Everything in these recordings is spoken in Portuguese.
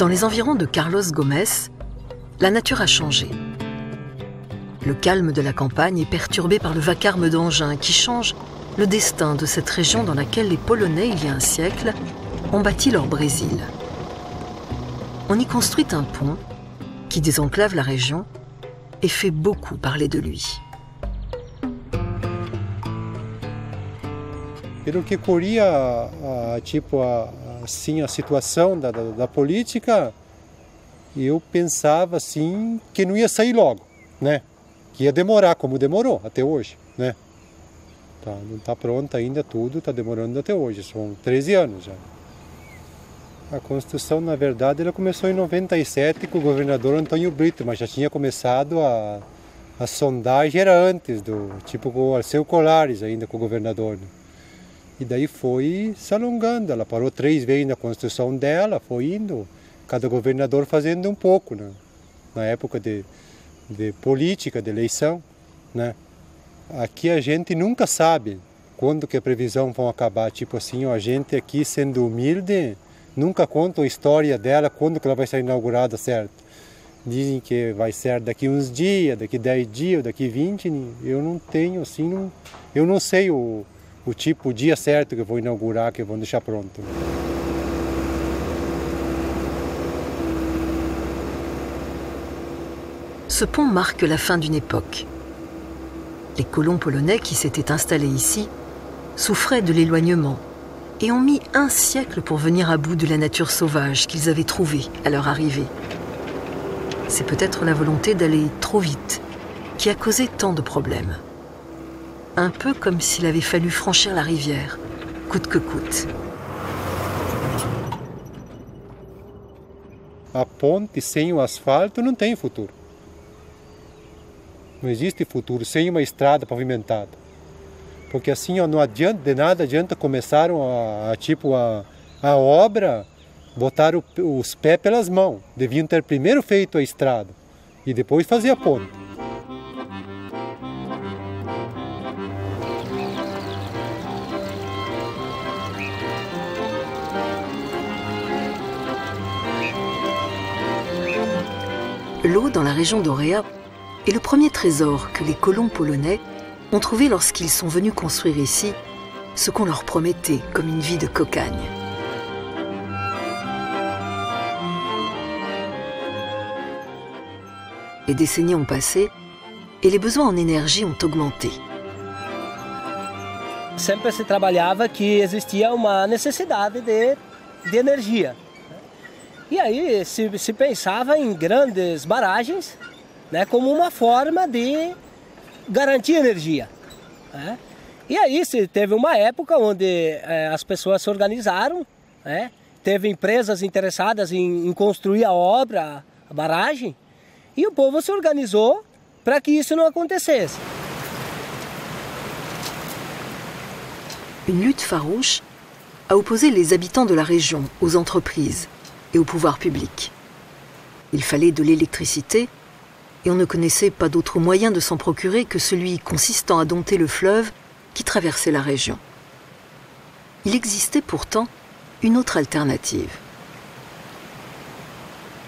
Dans les environs de Carlos Gomes, la nature a changé. Le calme de la campagne est perturbé par le vacarme d'engins qui change le destin de cette région dans laquelle les Polonais, il y a un siècle, ont bâti leur Brésil. On y construit un pont qui désenclave la région et fait beaucoup parler de lui. Pelo que corria assim, a situação da política, eu pensava assim que não ia sair logo, né? Que ia demorar, como demorou até hoje, né? Não está pronto ainda tudo, está demorando até hoje, são 13 anos já. A construção, na verdade, ela começou em 97 com o governador Antônio Brito, mas já tinha começado a sondagem, era antes, com o Alceu Colares ainda com o governador, né? E daí foi se alongando, ela parou 3 vezes na construção dela, foi indo, cada governador fazendo um pouco, né? Na época de política, de eleição, né? Aqui a gente nunca sabe quando que a previsão vão acabar, a gente aqui sendo humilde, nunca conta a história dela, quando que ela vai ser inaugurada, certo? Dizem que vai ser daqui uns dias, daqui 10 dias, daqui 20, eu não tenho assim, eu não sei o dia certo que eu vou inaugurar, que eu vou deixar pronto. Ce pont marque la fin d'une époque. Les colons polonais qui s'étaient installés ici souffraient de l'éloignement et ont mis un siècle pour venir à bout de la nature sauvage qu'ils avaient trouvée à leur arrivée. C'est peut-être la volonté d'aller trop vite qui a causé tant de problèmes. Un peu comme s'il avait fallu franchir la rivière, coûte que coûte. A ponte sem o asfalto não tem futuro. Não existe futuro sem uma estrada pavimentada. Porque assim não adianta, de nada adianta começaram a obra, botaram os pés pelas mãos. Deviam ter primeiro feito a estrada e depois fazer a ponte. L'eau dans la région d'Orea est le premier trésor que les colons polonais ont trouvé lorsqu'ils sont venus construire ici ce qu'on leur promettait comme une vie de cocagne. Les décennies ont passé et les besoins en énergie ont augmenté. Sempre se trabalhava que existia uma necessidade de energia. E aí se pensava em grandes barragens, né, como uma forma de garantir energia, né? E aí teve uma época onde as pessoas se organizaram, né? Teve empresas interessadas em construir a obra, a barragem, e o povo se organizou para que isso não acontecesse. Une lutte farouche a opposé les habitants de la région aux entreprises et au pouvoir public. Il fallait de l'électricité et on ne connaissait pas d'autre moyen de s'en procurer que celui consistant à dompter le fleuve qui traversait la région. Il existait pourtant une autre alternative.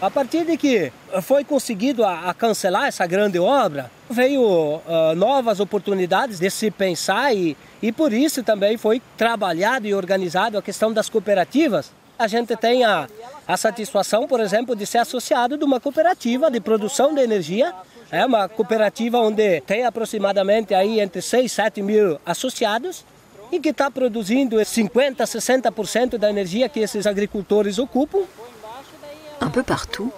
A partir de que foi conseguido a cancelar essa grande obra, veio novas oportunidades de se pensar e por isso também foi trabalhado e organizado a questão das cooperativas. A gente tem a satisfação, por exemplo, de ser associado de uma cooperativa de produção de energia. É uma cooperativa onde tem aproximadamente aí entre 6 e 7 mil associados e que está produzindo 50% a 60% da energia que esses agricultores ocupam. Un peu partout,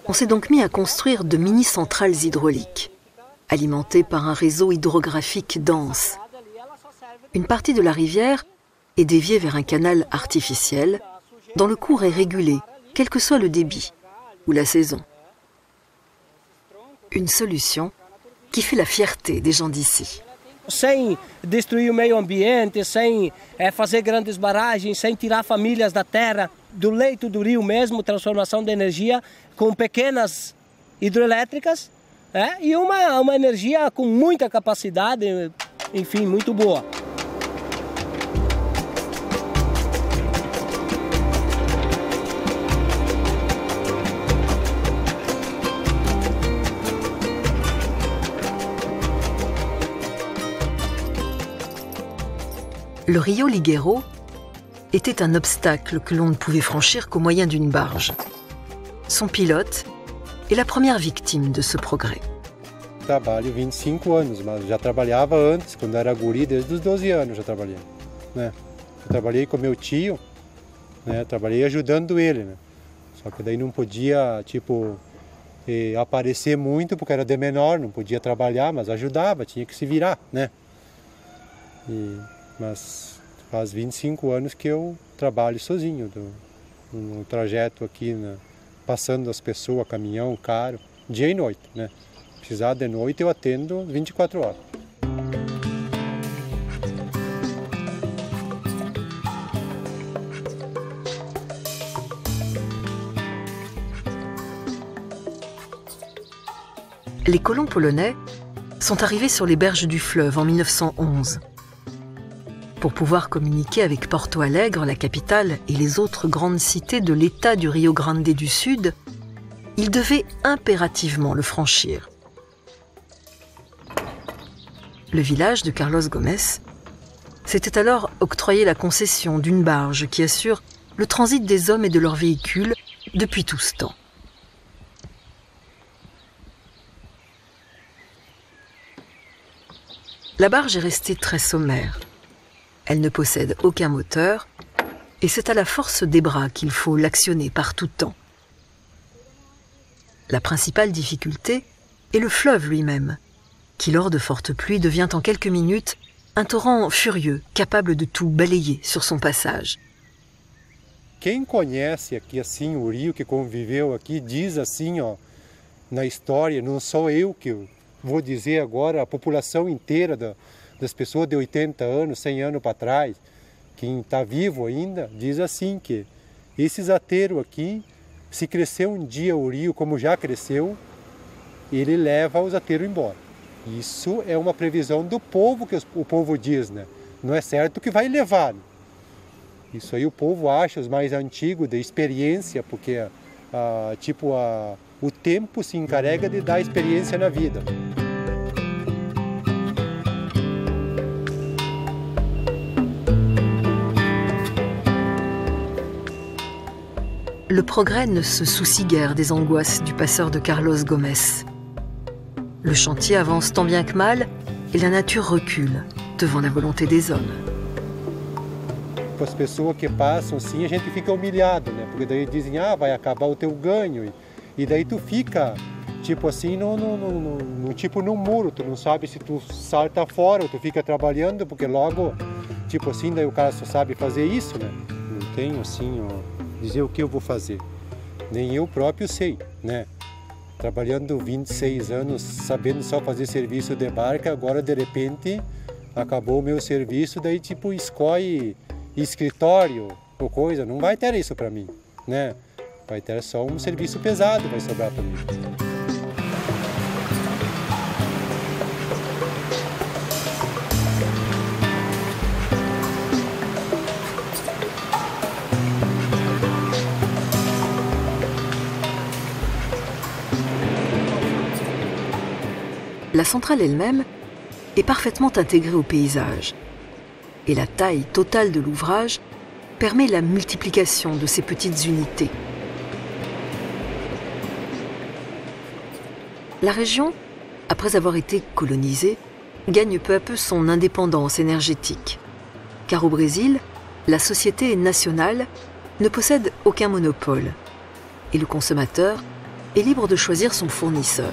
on s'est donc mis à construire de mini-centrales hydrauliques, alimentées par un réseau hydrographique dense. Une partie de la rivière est déviée vers un canal artificiel dont le cours est régulé, quel que soit le débit ou la saison. Une solution qui fait la fierté des gens d'ici. Sem destruir o meio ambiente, sem fazer grandes barragens, sem tirar famílias da terra, do leito do rio mesmo, transformação de energia com pequenas hidrelétricas, e uma energia com muita capacidade, enfim, muito boa. Le Rio Ligueiro était un obstacle que l'on ne pouvait franchir qu'au moyen d'une barge. Son pilote est la première victime de ce progrès. Trabalho 25 anos, mas já trabalhava antes, quando era guri, desde os 12 anos já trabalhei, né? Eu trabalhei com meu tio, né? Trabalhei ajudando ele, né? Só que daí não podia, tipo, aparecer muito, porque era de menor, não podia trabalhar, mas ajudava, tinha que se virar, né? Mas faz 25 anos que eu trabalho sozinho, no trajeto aqui, passando as pessoas, caminhão, carro, dia e noite, né? Precisar de noite eu atendo 24 horas. Les colons polonais sont arrivés sur les berges du fleuve en 1911. Pour pouvoir communiquer avec Porto Alegre, la capitale, et les autres grandes cités de l'État du Rio Grande du Sud, ils devaient impérativement le franchir. Le village de Carlos Gomes s'était alors octroyé la concession d'une barge qui assure le transit des hommes et de leurs véhicules depuis tout ce temps. La barge est restée très sommaire. Elle ne possède aucun moteur et c'est à la force des bras qu'il faut l'actionner par tout temps. La principale difficulté est le fleuve lui-même, qui lors de fortes pluies devient en quelques minutes un torrent furieux, capable de tout balayer sur son passage. Quem conhece aqui assim o Rio, que conviveu aqui, diz assim, ó, na história, não sou eu que vou dizer agora, a população inteira das pessoas de 80 anos, 100 anos para trás, quem está vivo ainda, diz assim que esses aterros aqui, se crescer um dia o Rio como já cresceu, ele leva os aterros embora. Isso é uma previsão do povo, que o povo diz, né? Não é certo que vai levar. Né? Isso aí o povo acha, os mais antigos, de experiência, porque o tempo se encarrega de dar experiência na vida. Le progrès ne se soucie guère des angoisses du passeur de Carlos Gomes. Le chantier avance tant bien que mal et la nature recule devant la volonté des hommes. As pessoas que passam assim, a gente fica humilhado, né? Porque daí dizem, vai acabar o teu ganho. E daí tu fica, tipo assim, tipo num muro. Tu não sabe se tu salta fora ou tu fica trabalhando, porque logo, tipo assim, daí o cara só sabe fazer isso, né? Não tenho assim, dizer o que eu vou fazer. Nem eu próprio sei, né? Trabalhando 26 anos, sabendo só fazer serviço de barca, agora de repente acabou o meu serviço, daí tipo escolhe escritório ou coisa, não vai ter isso para mim, né? Vai ter só um serviço pesado, vai sobrar para mim. La centrale elle-même est parfaitement intégrée au paysage. Et la taille totale de l'ouvrage permet la multiplication de ces petites unités. La région, après avoir été colonisée, gagne peu à peu son indépendance énergétique. Car au Brésil, la société nationale ne possède aucun monopole. Et le consommateur est libre de choisir son fournisseur.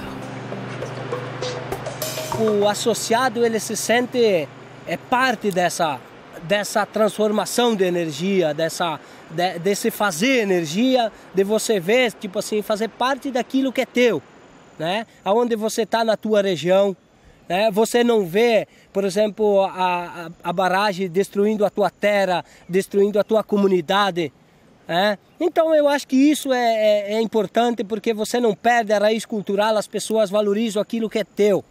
O associado ele se sente parte dessa transformação de energia, desse fazer energia, de você ver, tipo assim, fazer parte daquilo que é teu, né? Aonde você está na tua região, né? Você não vê, por exemplo, a barragem destruindo a tua terra, destruindo a tua comunidade, né? Então eu acho que isso é importante porque você não perde a raiz cultural, as pessoas valorizam aquilo que é teu.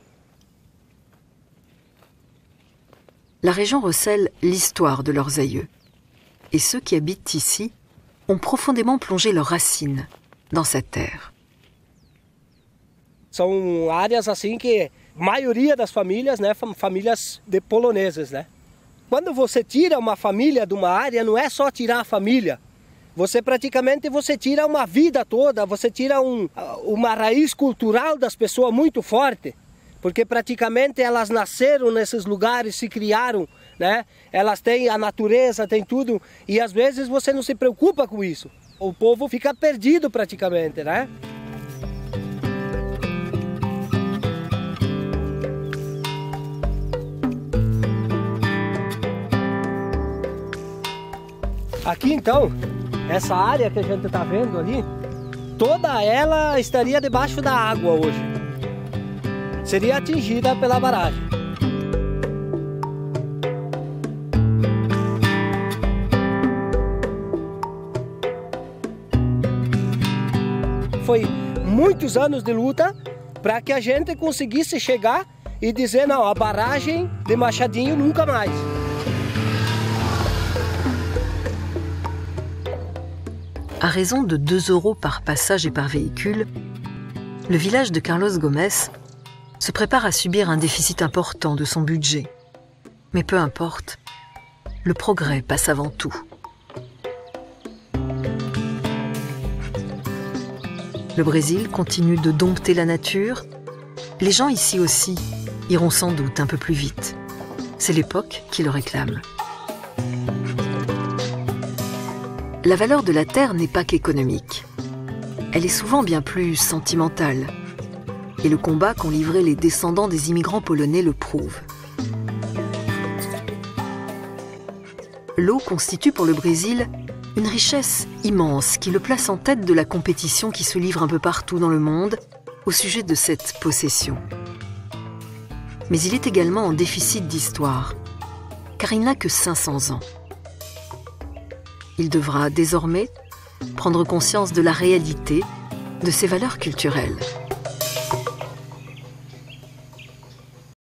La région recèle l'histoire de leurs aïeux. Et ceux qui habitent ici ont profondément plongé leurs racines dans sa terre. São áreas assim que a maioria das famílias, né, famílias de poloneses, né? Quando você tira uma família de uma área, não é só tirar a família. Você praticamente tira uma vida toda, você tira uma raiz cultural das pessoas muito forte. Porque praticamente elas nasceram nesses lugares, se criaram, né? Elas têm a natureza, tem tudo. E às vezes você não se preocupa com isso. O povo fica perdido praticamente, né? Aqui então, essa área que a gente está vendo ali, toda ela estaria debaixo da água hoje. Seria atingida pela barragem. Foi muitos anos de luta para que a gente conseguisse chegar e dizer, não, a barragem de Machadinho nunca mais. À raison de 2 € par passage et par véhicule, le village de Carlos Gomes se prépare à subir un déficit important de son budget. Mais peu importe, le progrès passe avant tout. Le Brésil continue de dompter la nature. Les gens ici aussi iront sans doute un peu plus vite. C'est l'époque qui le réclame. La valeur de la terre n'est pas qu'économique. Elle est souvent bien plus sentimentale. Et le combat qu'ont livré les descendants des immigrants polonais le prouve. L'eau constitue pour le Brésil une richesse immense qui le place en tête de la compétition qui se livre un peu partout dans le monde au sujet de cette possession. Mais il est également en déficit d'histoire, car il n'a que 500 ans. Il devra désormais prendre conscience de la réalité de ses valeurs culturelles.